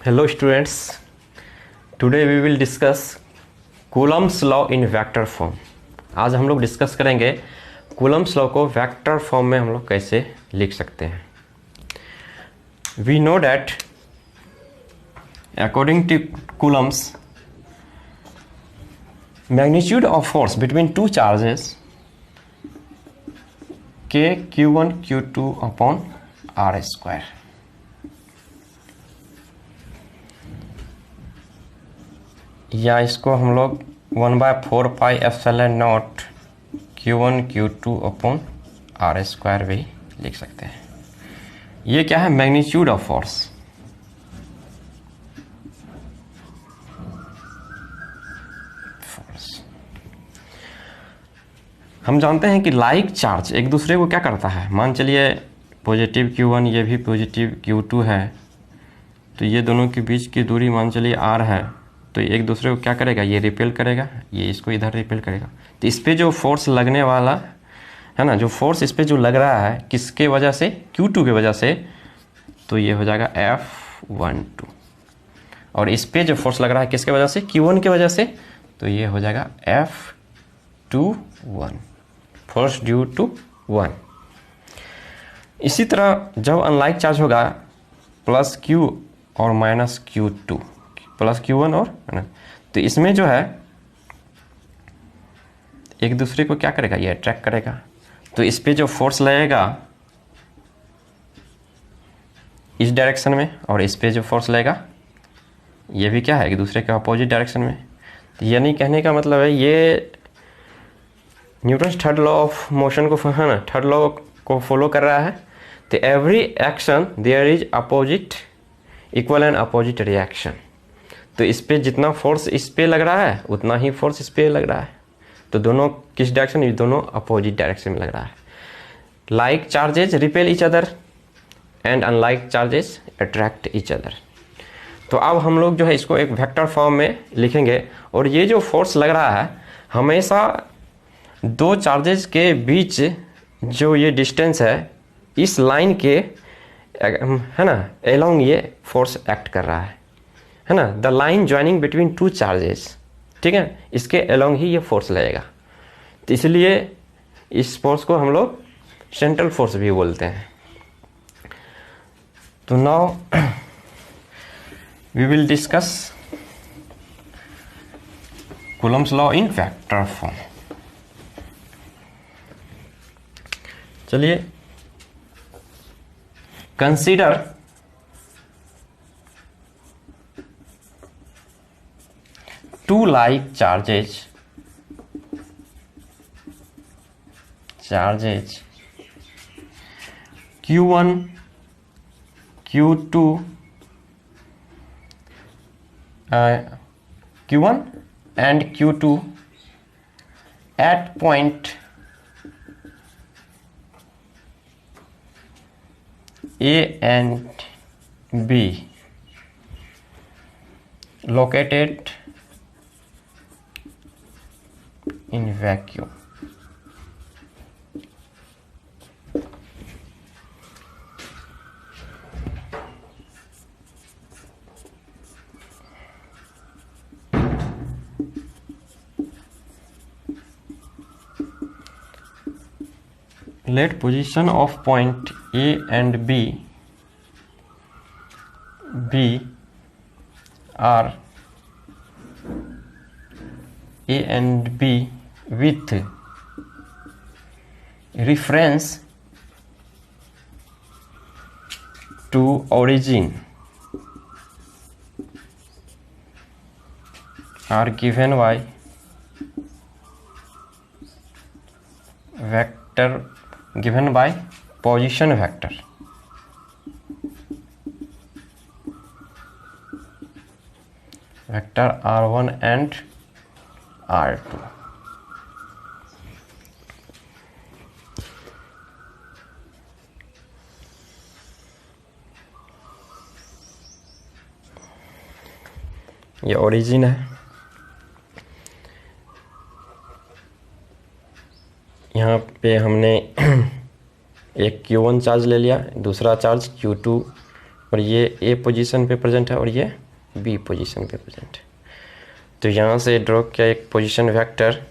Hello students, today we will discuss Coulomb's law in vector form। आज हम लोग discuss करेंगे Coulomb's law को वेक्टर फॉर्म में हम लोग कैसे लिख सकते हैं। We know that according to Coulomb's magnitude of force between two charges K Q1 Q2 upon R square, या इसको हम लोग 1/4 pi epsilon not Q1 Q2 upon R square भी लिख सकते हैं। ये क्या है? Magnitude of force. हम जानते हैं कि लाइक चार्ज एक दूसरे को क्या करता है। मान चलिए पॉजिटिव Q1 ये भी पॉजिटिव Q2 है, तो ये दोनों के बीच की दूरी मान चलिए R है, तो एक दूसरे को क्या करेगा? ये रिपेल करेगा, ये इसको इधर रिपेल करेगा। तो इस पे जो फोर्स लगने वाला है ना, जो फोर्स इस पे जो लग रहा है किसके वजह से? Q2 के वजह से, तो ये हो जाएगा F12। और इस पे जो फोर्स लग रहा है किसके वजह से? Q1 के वजह से, तो ये हो जाएगा F21, फोर्स ड्यू टू 1। इसी तरह जब अनलाइक चार्ज होगा प्लस Q और माइनस Q2, प्लस Q1 और है ना, तो इसमें जो है एक दूसरे को क्या करेगा? ये अट्रैक्ट करेगा। तो इस पे जो फोर्स लगेगा इस डायरेक्शन में, और इस पे जो फोर्स लगेगा ये भी क्या है? एक दूसरे के अपोजिट डायरेक्शन में। तो यानी कहने का मतलब है ये Newton's third law of motion को है ना, थर्ड लॉ को फॉलो कर रहा है। तो every action there is opposite equal and opposite reaction. तो इस पे जितना फोर्स इस पे लग रहा है उतना ही फोर्स इस पे लग रहा है। तो दोनों किस डायरेक्शन? ये दोनों अपोजिट डायरेक्शन में लग रहा है। Like charges repel each other and unlike charges attract each other. तो अब हम लोग जो है इसको एक वेक्टर फॉर्म में लिखेंगे, और ये जो फोर्स लग रहा है हमेशा दो चार्जेस के बीच जो ये डिस्टेंस है इस लाइन के है ना अलोंग ये फोर्स एक्ट कर रहा है ना, the line joining between two charges, ठीक है, इसके अलोंग ही ये फोर्स लगेगा। तो इसलिए इस फोर्स को हम लोग सेंट्रल फोर्स भी बोलते हैं। तो now we will discuss Coulomb's law in vector form. चलिए consider two like charges Q1 Q2 Q1 and Q2 at point A and B located in vacuum। Let position of point A and B are A and B with reference to origin are given by vector given by position vector R1 and R2। ये origin है, यहाँ पे हमने एक Q1 charge ले लिया, दूसरा charge Q2 और ये ए पोजीशन पे प्रेजेंट है और ये बी पोजीशन पे प्रेजेंट है। तो यहाँ से ड्रॉ किया एक position vector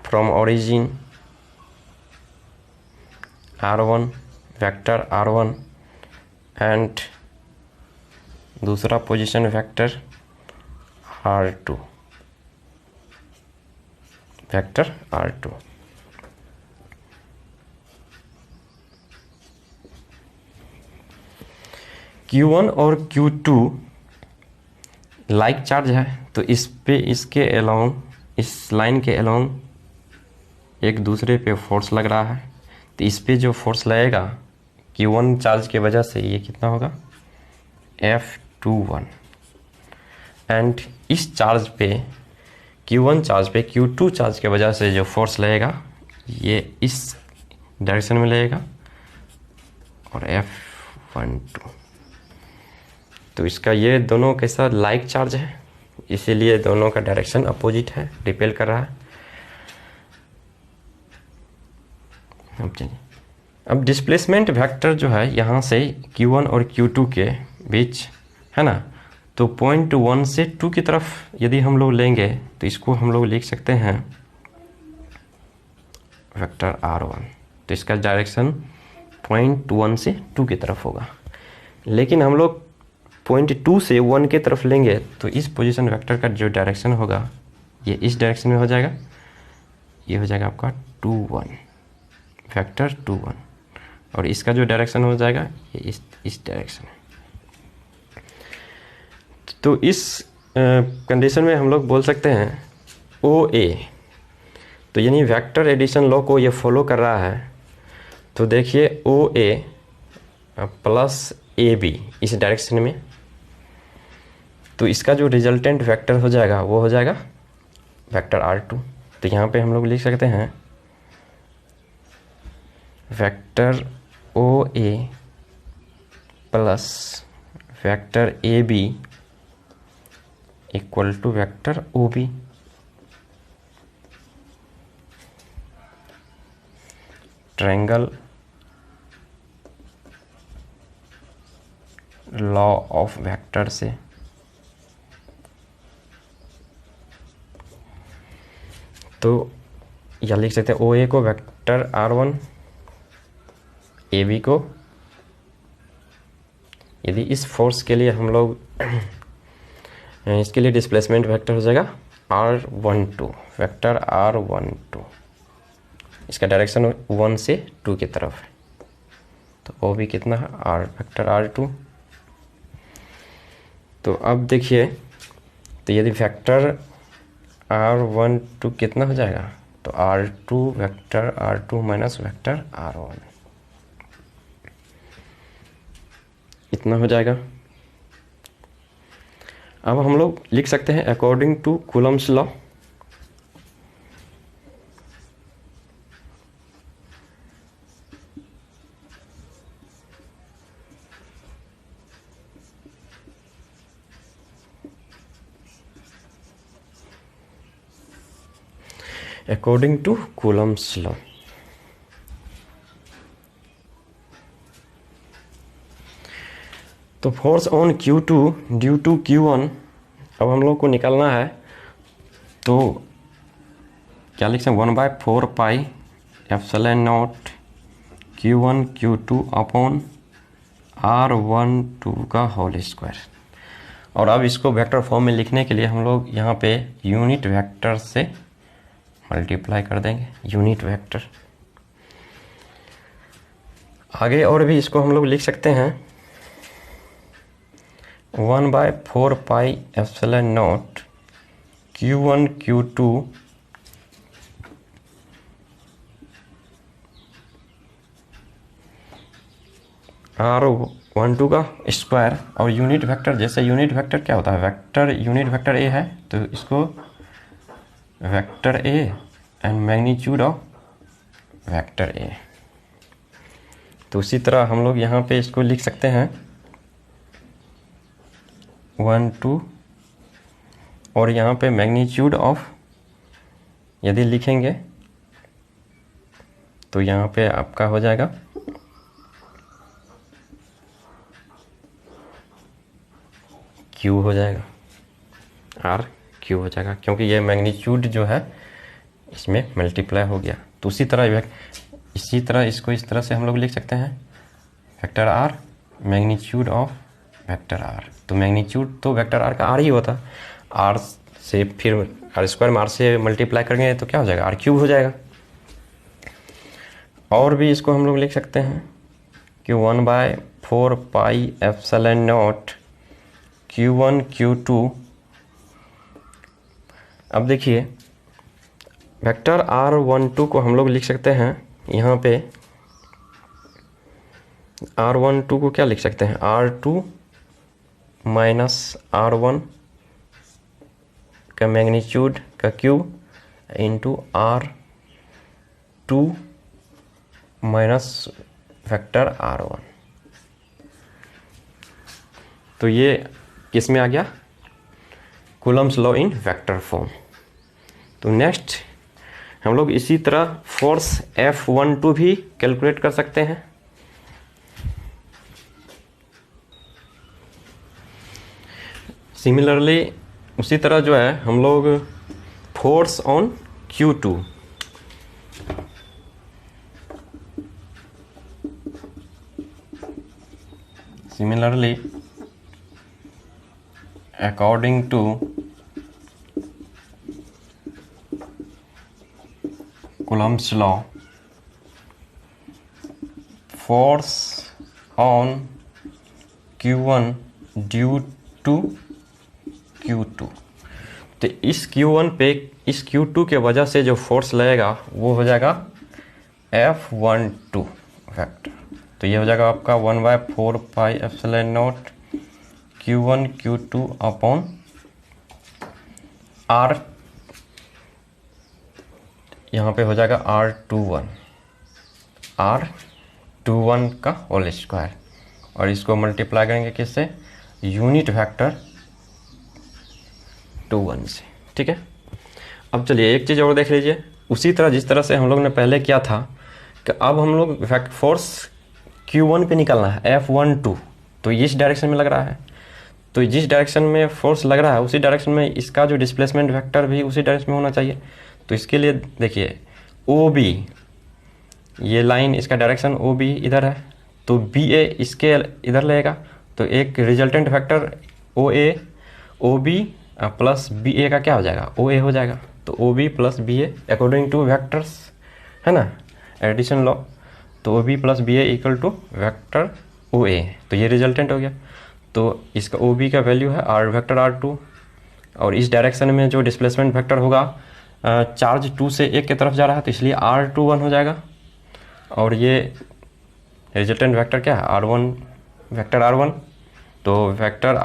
from origin R1 vector R1 and दूसरा position vector R2 vector R2। Q1 और Q2 लाइक चार्ज है, तो इस पे इसके अलोंग, इस लाइन के अलोंग एक दूसरे पे फोर्स लग रहा है। तो इस पे जो फोर्स लगेगा Q1 चार्ज के वजह से ये कितना होगा F21 एंड इस चार्ज पे Q1 चार्ज पे Q2 चार्ज के वजह से जो फोर्स लगेगा ये इस डायरेक्शन में लगेगा और F12। तो इसका ये दोनों कैसा लाइक चार्ज है, इसीलिए दोनों का डायरेक्शन अपोजिट है, रिपेल कर रहा है। अब चलिए, अब डिस्प्लेसमेंट वेक्टर जो है यहाँ से Q1 और Q2 के बीच है ना, तो पॉइंट 1 से 2 की तरफ यदि हम लोग लेंगे तो इसको हम लोग लिख सकते हैं वेक्टर R1। तो इसका डायरेक्शन पॉइंट 1 से 2 की तरफ होगा। लेकिन हम लोग पॉइंट 2 से 1 की तरफ लेंगे तो इस पोजीशन वेक्टर का जो डायरेक्शन होगा ये इस डायरेक्शन में हो जाएगा, ये हो जाएगा आपका 2 1 वेक्टर 2 1, और इसका जो डायरेक्शन हो जाएगा ये इस डायरेक्शन में। तो इस कंडीशन में हम लोग बोल सकते हैं OA, तो यानी वेक्टर एडिशन लॉ को ये फॉलो कर रहा है। तो देखिए OA प्लस AB इस डायरेक्शन में, तो इसका जो रिजल्टेंट वेक्टर हो जाएगा वो हो जाएगा वेक्टर R2। तो यहाँ पे हम लोग लिख सकते हैं vector OA plus vector AB equal to vector OB। Triangle law of vector से तो यह लिख सकते हैं OA को वेक्टर R1, AB को, यदि इस फोर्स के लिए हम लोग इसके लिए डिस्प्लेसमेंट वेक्टर हो जाएगा R12 वेक्टर R12, इसका डायरेक्शन 1 से 2 की तरफ है। तो OB कितना है वेक्टर R2। तो अब देखिए, तो यदि वेक्टर R12 कितना हो जाएगा, तो R2 vector R2 minus vector R1 इतना हो जाएगा। अब हम लोग लिख सकते हैं according to coulomb's law, according to coulomb's law तो force on Q2 due to Q1 अब हम लोग को निकालना है। तो क्या लिख सकते हैं 1/4 pi epsilon not Q1 Q2 upon R12 का होल स्क्वायर। और अब इसको वेक्टर फॉर्म में लिखने के लिए हम लोग यहाँ पे यूनिट वेक्टर से मल्टीप्लाई कर देंगे, यूनिट वेक्टर। आगे और भी इसको हम लोग लिख सकते हैं 1/4 pi epsilon not Q1 Q2 R12 का स्क्वायर। और यूनिट वेक्टर, जैसे यूनिट वेक्टर क्या होता है, वेक्टर यूनिट वेक्टर A है तो इसको vector A and magnitude of vector A। तो उसी तरह हम लोग यहाँ पे इसको लिख सकते हैं 1 2, और यहाँ पे मैग्नीट्यूड ऑफ यदि लिखेंगे तो यहाँ पे आपका हो जाएगा क्यू हो जाएगा, आर क्यू हो जाएगा, क्योंकि ये मैग्नीट्यूड जो है इसमें मल्टीप्लाई हो गया। तो इसी तरह इसको इस तरह से हम लोग लिख सकते हैं, vector R magnitude of vector R. तो मैग्नीट्यूड तो वेक्टर आर का आर ही होता, आर से फिर आर स्क्वायर में आर से मल्टीप्लाई करेंगे तो क्या हो जाएगा, आर क्यूब हो जाएगा। और भी इसको हम लोग लिख सकते हैं कि 1/4 pi epsilon not Q1 Q2। अब देखिए वेक्टर R12 को हम लोग लिख सकते हैं, यहाँ पे R12 को क्या लिख सकते हैं, R2 माइनस R1 का मैग्नीट्यूड का cube into R2 minus vector R1। तो ये किस में आ गया, Coulomb's law in vector form. तो नेक्स्ट हम लोग इसी तरह फोर्स F12 भी कैलकुलेट कर सकते हैं। सिमिलरली उसी तरह जो है हम लोग force on Q2, similarly according to Coulomb's law, force on Q1 due to Q2। तो इस Q1 पे इस Q2 के वजह से जो फोर्स लगेगा वो हो जाएगा F12 वेक्टर। तो ये हो जाएगा आपका 1/4 pi epsilon not Q1 Q2 upon R, यहाँ पे हो जाएगा R21 का होल स्क्वायर, और इसको मल्टीप्लाई करेंगे किससे, यूनिट वेक्टर 21 से। ठीक है, अब चलिए एक चीज़ और देख लीजिए, उसी तरह जिस तरह से हम लोग ने पहले किया था कि अब हम लोग फोर्स Q1 पे निकालना है F12, तो इस डायरेक्शन में लग रहा है, तो जिस डायरेक्शन में फोर्स लग रहा है उसी डायरेक्शन में इसका जो डिस्प्लेसमेंट वेक्टर भी उसी डायरेक्शन में होना चाहिए। तो इसके लिए देखिए OB, ये लाइन इसका डायरेक्शन OB इधर है, तो BA इसके इधर लगेगा, तो एक resultant vector OB plus BA का क्या हो जाएगा, OA हो जाएगा। तो OB plus BA according to vectors है ना, एडिशन लॉ, तो OB plus BA equal to vector OA, तो ये रिजल्टेंट हो गया। तो इसका OB का वैल्यू है वेक्टर R2, और इस डायरेक्शन में जो डिस्प्लेसमेंट वेक्टर होगा चार्ज 2 से 1 की तरफ जा रहा है, तो इसलिए R21 हो जाएगा, और ये रिजल्टेंट वेक्टर क्या है, R1 वेक्टर R1, तो वेक्टर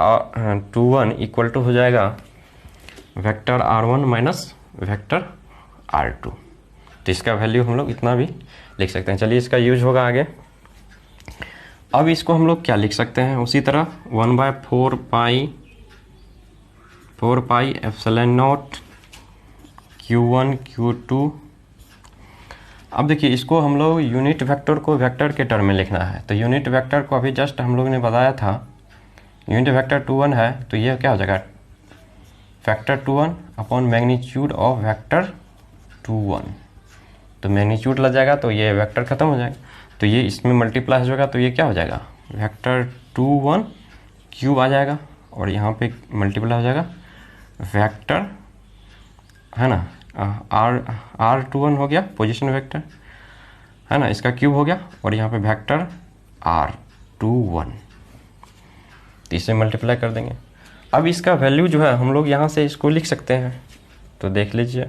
21 इक्वल टू हो जाएगा vector R1 minus vector R2। तो इसका वैल्यू हम लोग इतना भी लिख सकते हैं। चलिए इसका यूज होगा आगे। अब इसको हम लोग क्या लिख सकते हैं, उसी तरह 1/4 pi epsilon not Q1 Q2। अब देखिए इसको हम लोग यूनिट वेक्टर को वेक्टर के टर्म में लिखना है, तो यूनिट वेक्टर को अभी जस्ट हम लोग ने बताया था, यूनिट वेक्टर 21 है, तो ये क्या हो जाएगा, vector 21 upon magnitude of vector 21। तो मैग्नीट्यूड लग जाएगा तो ये वेक्टर खत्म हो जाएगा, तो ये इसमें मल्टीप्लाई हो जाएगा, तो ये क्या हो जाएगा, वेक्टर 21 क्यूब आ जाएगा, और यहाँ पे मल्टीप्लाई हो जाएगा वेक्टर है ना, R21 हो गया पोजीशन वेक्टर है ना, इसका क्यूब हो गया, और यहाँ पे वेक्टर R21, तो इसे मल्टीप्लाई कर देंगे। अब इसका वैल्यू जो है हम लोग यहाँ से इसको लिख सकते हैं, तो देख लीजिए,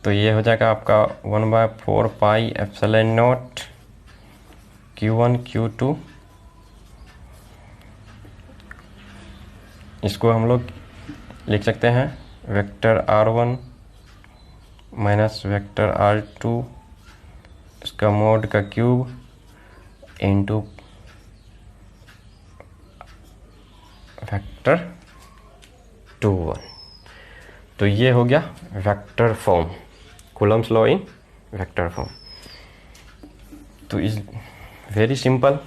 तो ये हो जाएगा आपका 1/4 pi epsilon not Q1 Q2, इसको हम लोग लिख सकते हैं vector R1 minus vector R2 इसका मोड का क्यूब इंटू वेक्टर 21। तो ये हो गया vector form, Coulomb's law in vector form. तो इस वेरी सिंपल,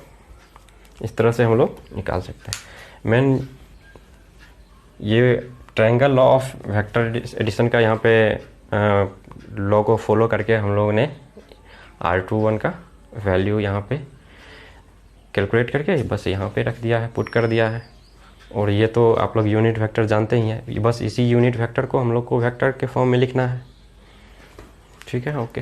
इस तरह से हम लोग निकाल सकते हैं। मेन ये triangle law of vector addition का यहाँ पे लॉ को फॉलो करके हम लोगों ने R21 का वैल्यू यहाँ पे कैलकुलेट करके बस यहाँ पे रख दिया है, पुट कर दिया है। और ये तो आप लोग यूनिट वेक्टर जानते ही हैं, बस इसी यूनिट वेक्टर को हम लोग को वेक्टर के फॉर्म में लिखना है। ठीक है, ओके।